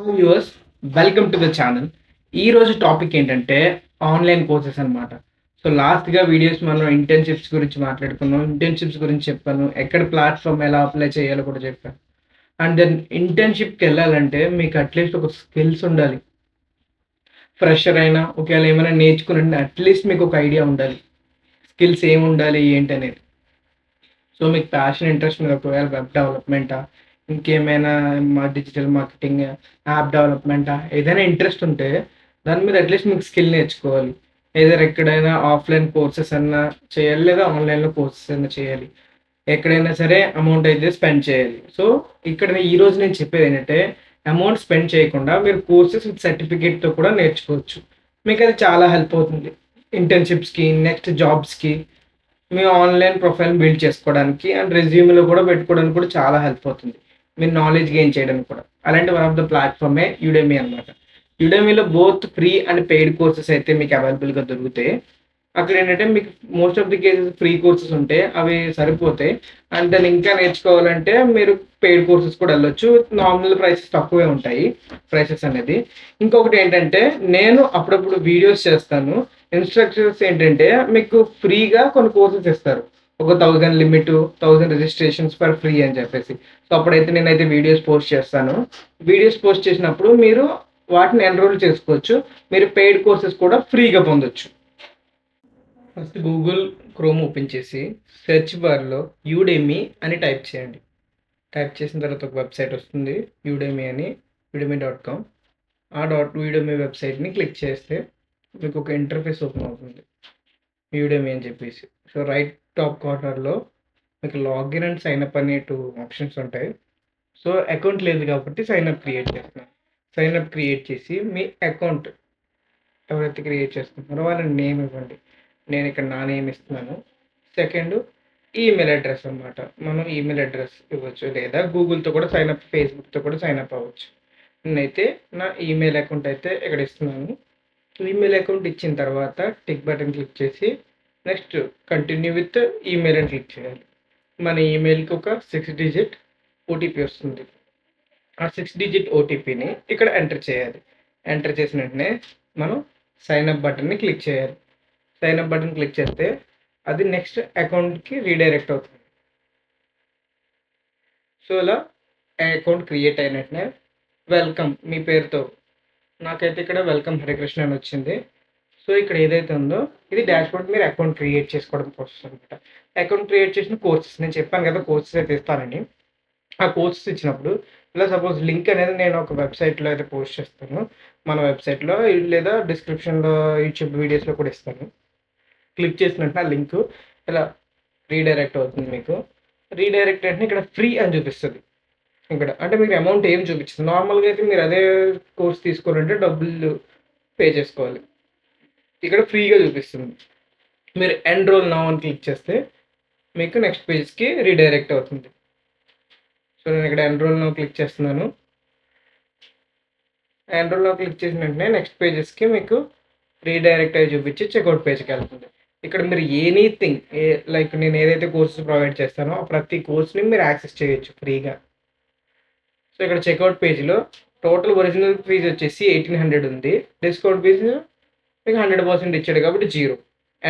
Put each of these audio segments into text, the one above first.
Viewers, welcome to the channel. ఈరోజు topic ఏంటంటే online courses అనమాట. సో లాస్ట్గా వీడియోస్ మనం ఇంటర్న్షిప్స్ గురించి మాట్లాడుకున్నాం. ఇంటర్న్షిప్స్ గురించి చెప్పాను, ఎక్కడ ప్లాట్ఫామ్ ఎలా అప్లై చేయాలో కూడా చెప్పాను. అండ్ దెన్ ఇంటర్న్షిప్కి వెళ్ళాలంటే మీకు అట్లీస్ట్ ఒక స్కిల్స్ ఉండాలి. ఫ్రెషర్ అయినా ఒకవేళ ఏమైనా నేర్చుకుని అట్లీస్ట్ మీకు ఒక ఐడియా ఉండాలి. స్కిల్స్ ఏమి ఉండాలి ఏంటి అనేది. సో మీకు ప్యాషన్ ఇంట్రెస్ట్ మీద ఒకవేళ వెబ్ డెవలప్మెంటా, ఇంకేమైనా డిజిటల్ మార్కెటింగ్, యాప్ డెవలప్మెంటా, ఏదైనా ఇంట్రెస్ట్ ఉంటే దాని మీద అట్లీస్ట్ మీకు స్కిల్ నేర్చుకోవాలి. ఏదైనా ఎక్కడైనా ఆఫ్లైన్ కోర్సెస్ అన్నా చేయాలి, లేదా ఆన్లైన్లో కోర్సెస్ అన్నా చేయాలి. ఎక్కడైనా సరే అమౌంట్ అయితే స్పెండ్ చేయాలి. సో ఇక్కడ ఈరోజు నేను చెప్పేది ఏంటంటే అమౌంట్ స్పెండ్ చేయకుండా మీరు కోర్సెస్ విత్ సర్టిఫికేట్తో కూడా నేర్చుకోవచ్చు. మీకు అది చాలా హెల్ప్ అవుతుంది ఇంటర్న్షిప్స్కి, నెక్స్ట్ జాబ్స్కి, మీ ఆన్లైన్ ప్రొఫైల్ బిల్డ్ చేసుకోవడానికి అండ్ రెజ్యూమ్లో కూడా పెట్టుకోవడానికి కూడా చాలా హెల్ప్ అవుతుంది. మీరు నాలెడ్జ్ గెయిన్ చేయడానికి కూడా. అలాంటి వన్ ఆఫ్ ద ప్లాట్ఫామే యుడెమీ అనమాట. యుడెమీలో both free and paid courses అయితే మీకు అవైలబుల్గా దొరుకుతాయి. అక్కడ ఏంటంటే మీకు most of the cases free courses ఉంటాయి, అవి సరిపోతాయి. అండ్ దాన్ని ఇంకా నేర్చుకోవాలంటే మీరు పెయిడ్ కోర్సెస్ కూడా వెళ్ళొచ్చు. నార్మల్ ప్రైసెస్ తక్కువే ఉంటాయి ప్రైసెస్ అనేది. ఇంకొకటి ఏంటంటే నేను అప్పుడప్పుడు వీడియోస్ చేస్తాను. ఇన్స్ట్రక్షన్స్ ఏంటంటే మీకు ఫ్రీగా కొన్ని కోర్సెస్ ఇస్తారు. ఒక 1000 లిమిట్, 1000 రిజిస్ట్రేషన్స్ ఫర్ ఫ్రీ అని చెప్పేసి. సో అప్పుడైతే నేనైతే వీడియోస్ పోస్ట్ చేస్తాను. వీడియోస్ పోస్ట్ చేసినప్పుడు మీరు వాటిని ఎన్రోల్ చేసుకోవచ్చు. మీరు పెయిడ్ కోర్సెస్ కూడా ఫ్రీగా పొందొచ్చు. ఫస్ట్ గూగుల్ క్రోమ్ ఓపెన్ చేసి సెర్చ్ బార్లో యూడెమీ అని టైప్ చేయండి. టైప్ చేసిన తర్వాత ఒక వెబ్సైట్ వస్తుంది, యూడెమీ అని, udemy.com. ఆ యూడెమీ వెబ్సైట్ని క్లిక్ చేస్తే మీకు ఒక ఇంటర్ఫేస్ ఓపెన్ అవుతుంది, యూడెమీ అని చెప్పేసి. సో రైట్ టాప్ కార్నర్లో మీకు లాగిన్ అండ్ సైన్అప్ అనే 2 ఆప్షన్స్ ఉంటాయి. సో అకౌంట్ లేదు కాబట్టి సైన్అప్ క్రియేట్ చేస్తున్నాను. సైన్అప్ క్రియేట్ చేసి మీ అకౌంట్ ఎవరైతే క్రియేట్ చేస్తున్నారో వాళ్ళ నేమ్ ఇవ్వండి. నేను ఇక్కడ నా నేమ్ ఇస్తున్నాను. సెకండ్, ఈమెయిల్ అడ్రస్ అనమాట. మనం ఈమెయిల్ అడ్రస్ ఇవ్వచ్చు, లేదా గూగుల్తో కూడా సైన్అప్, ఫేస్బుక్తో కూడా సైన్అప్ అవ్వచ్చు. నేనైతే నా ఈమెయిల్ అకౌంట్ అయితే ఇక్కడ ఇస్తున్నాను. ఈమెయిల్ అకౌంట్ ఇచ్చిన తర్వాత టిక్ బటన్ క్లిక్ చేసి నెక్స్ట్ కంటిన్యూ విత్ ఈమెయిల్ అని క్లిక్ చేయాలి. మన ఈమెయిల్కి ఒక 6 డిజిట్ ఓటీపీ వస్తుంది. ఆ 6 డిజిట్ ఓటీపీని ఇక్కడ ఎంటర్ చేయాలి. ఎంటర్ చేసిన వెంటనే మనం సైన్అప్ బటన్ని క్లిక్ చేయాలి. సైన్అప్ బటన్ క్లిక్ చేస్తే అది నెక్స్ట్ అకౌంట్కి రీడైరెక్ట్ అవుతుంది. సో ఇలా అకౌంట్ క్రియేట్ అయినట్టునే వెల్కమ్ మీ పేరుతో, నాకైతే ఇక్కడ వెల్కమ్ హరికృష్ణ అని వచ్చింది. సో ఇక్కడ ఏదైతే ఉందో ఇది డాష్బోర్డ్, మీరు అకౌంట్ క్రియేట్ చేసుకోవడం కోసం అనమాట. అకౌంట్ క్రియేట్ చేసిన కోర్సెస్ నేను చెప్పాను కదా, కోర్సెస్ అయితే ఇస్తానని. ఆ కోర్సెస్ ఇచ్చినప్పుడు ఇలా సపోజ్ లింక్ అనేది నేను ఒక వెబ్సైట్లో అయితే పోస్ట్ చేస్తాను, మన వెబ్సైట్లో, లేదా డిస్క్రిప్షన్లో యూట్యూబ్ వీడియోస్లో కూడా ఇస్తాను. క్లిక్ చేసినట్టు ఆ లింక్ ఇలా రీడైరెక్ట్ అవుతుంది. మీకు రీడైరెక్ట్ అంటే ఇక్కడ ఫ్రీ అని చూపిస్తుంది. ఇక్కడ అంటే మీకు అమౌంట్ ఏం చూపించదు. నార్మల్గా అయితే మీరు అదే కోర్స్ తీసుకోవాలంటే డబ్బులు పే చేసుకోవాలి. ఇక్కడ ఫ్రీగా చూపిస్తుంది. మీరు ఎన్రోల్ నౌ అని క్లిక్ చేస్తే మీకు నెక్స్ట్ పేజ్కి రీడైరెక్ట్ అవుతుంది. సో నేను ఇక్కడ ఎన్రోల్ నౌ క్లిక్ చేస్తున్నాను. ఎన్రోల్ నౌ క్లిక్ చేసిన వెంటనే నెక్స్ట్ పేజెస్కి మీకు రీడైరెక్ట్ అయ్యి చూపించి చెక్అవుట్ పేజ్కి వెళ్తుంది. ఇక్కడ మీరు ఎనీథింగ్ లైక్ నేను ఏదైతే కోర్సెస్ ప్రొవైడ్ చేస్తానో ఆ ప్రతి కోర్స్ని మీరు యాక్సెస్ చేయొచ్చు ఫ్రీగా. సో ఇక్కడ చెక్అవుట్ పేజ్లో టోటల్ ఒరిజినల్ ఫీజు వచ్చేసి 1800 ఉంది. డిస్కౌంట్ ఫీజు మీకు 100% ఇచ్చాడు కాబట్టి 0.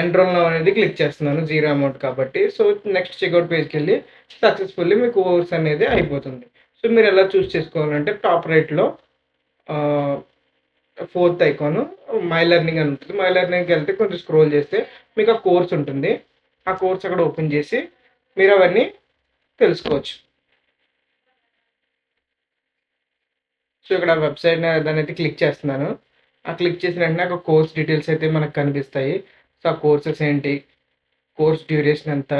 ఎన్రోల్ నౌ అనేది క్లిక్ చేస్తున్నాను, 0 అమౌంట్ కాబట్టి. సో నెక్స్ట్ చెక్అవుట్ పేజ్కి వెళ్ళి సక్సెస్ఫుల్లీ మీ కోర్స్ అనేది అయిపోతుంది. సో మీరు ఎలా చూస్ చేసుకోవాలంటే టాప్ రైట్లో 4th ఐకాన్ మై లెర్నింగ్ అని ఉంటుంది. మై లెర్నింగ్కి వెళ్తే కొంచెం స్క్రోల్ చేస్తే మీకు ఆ కోర్స్ ఉంటుంది. ఆ కోర్స్ అక్కడ ఓపెన్ చేసి మీరు అవన్నీ తెలుసుకోవచ్చు. సో ఇక్కడ వెబ్సైట్ దాన్ని అయితే క్లిక్ చేస్తున్నాను. ఆ క్లిక్ చేసిన వెంటనే ఒక కోర్స్ డీటెయిల్స్ అయితే మనకు కనిపిస్తాయి. సో ఆ కోర్సెస్ ఏంటి, కోర్స్ డ్యూరేషన్ ఎంత,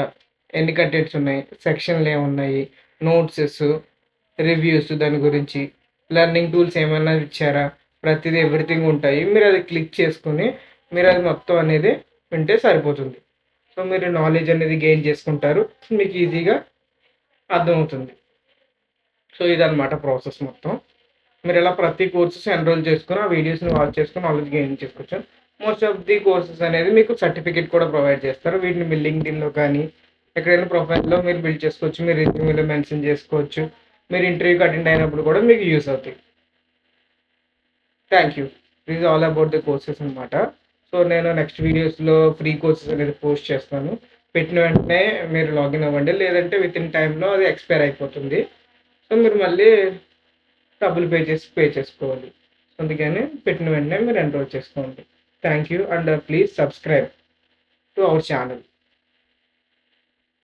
ఎన్ని కంటెంట్స్ ఉన్నాయి, సెక్షన్లు ఏమున్నాయి, నోట్సెస్, రివ్యూస్, దాని గురించి లెర్నింగ్ టూల్స్ ఏమైనా ఇచ్చారా, ప్రతిదీ ఎవ్రీథింగ్ ఉంటాయి. మీరు అది క్లిక్ చేసుకుని మీరు అది మొత్తం అనేది వింటే సరిపోతుంది. సో మీరు నాలెడ్జ్ అనేది గెయిన్ చేసుకుంటారు, మీకు ఈజీగా అర్థమవుతుంది. సో ఇదన్నమాట ప్రాసెస్ మొత్తం. మీరు ఇలా ప్రతి కోర్సెస్ ఎన్రోల్ చేసుకుని ఆ వీడియోస్ని వాచ్ చేసుకుని నాలెడ్జ్ గెయిన్ చేసుకోవచ్చు. మోస్ట్ ఆఫ్ ది కోర్సెస్ అనేది మీకు సర్టిఫికేట్ కూడా ప్రొవైడ్ చేస్తారు. వీటిని మీ లింక్డ్ఇన్లో కానీ ఎక్కడైనా ప్రొఫైల్లో మీరు బిల్డ్ చేసుకోవచ్చు, మీరు రెజ్యూమేలో మెన్షన్ చేసుకోవచ్చు. మీరు ఇంటర్వ్యూకి అటెండ్ అయినప్పుడు కూడా మీకు యూస్ అవుతాయి. Thank you. This is all about the courses అనమాట. సో నేను నెక్స్ట్ వీడియోస్‌లో ఫ్రీ కోర్సెస్ అనేది పోస్ట్ చేస్తాను. పెట్టిన వెంటనే మీరు లాగిన్ అవ్వండి. లేదంటే వితిన్ టైమ్‌లో అది ఎక్స్‌పైర్ అయిపోతుంది. సో మీరు మళ్ళీ డబ్బులు పే చేసుకోవాలి. అందుకని పెట్టిన వెంటనే మీరు ఎన్రోల్ చేసుకోండి. Thank you and please subscribe to our channel.